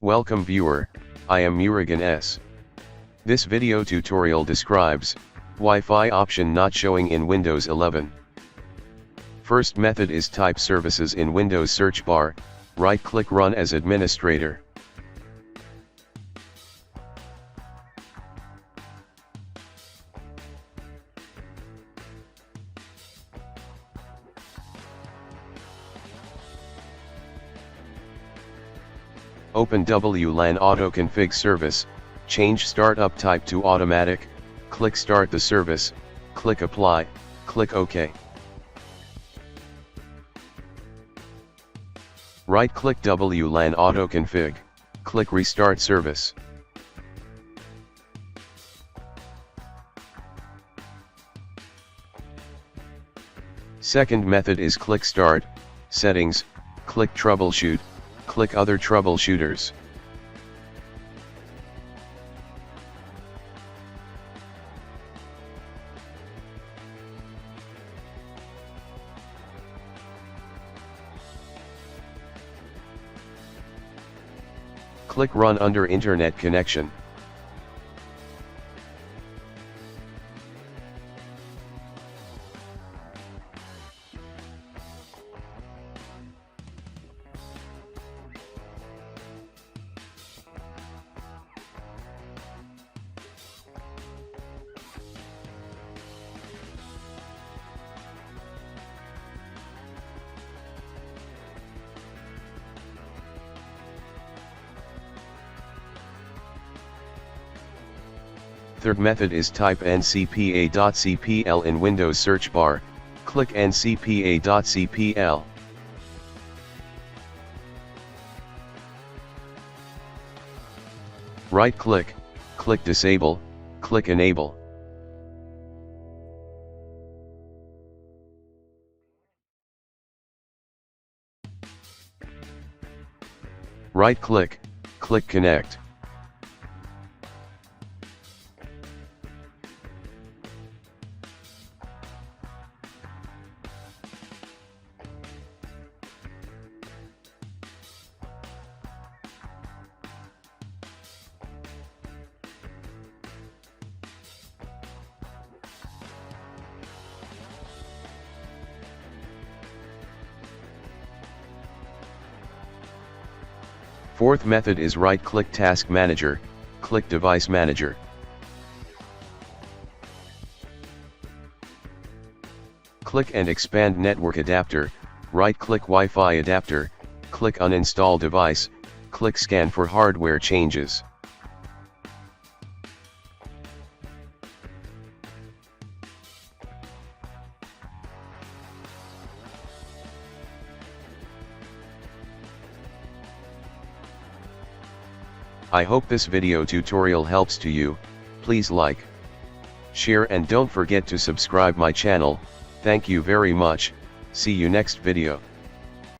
Welcome viewer, I am Murugan S. This video tutorial describes Wi-Fi option not showing in Windows 11. First method is type services in Windows search bar, right-click Run as administrator. Open WLAN Auto Config service, change startup type to automatic, click Start the service, click Apply, click OK. Right-click WLAN Auto Config, click Restart Service. Second method is click Start, Settings, click Troubleshoot, click Other Troubleshooters. Click Run under Internet connection. Third method is type ncpa.cpl in Windows search bar, click ncpa.cpl. Right-click, click Disable, click Enable. Right-click, click Connect. Fourth method is right-click Task Manager, click Device Manager. Click and expand Network Adapter, right-click Wi-Fi Adapter, click Uninstall Device, click Scan for hardware changes. I hope this video tutorial helps to you. Please like, share and don't forget to subscribe my channel. Thank you very much. See you next video.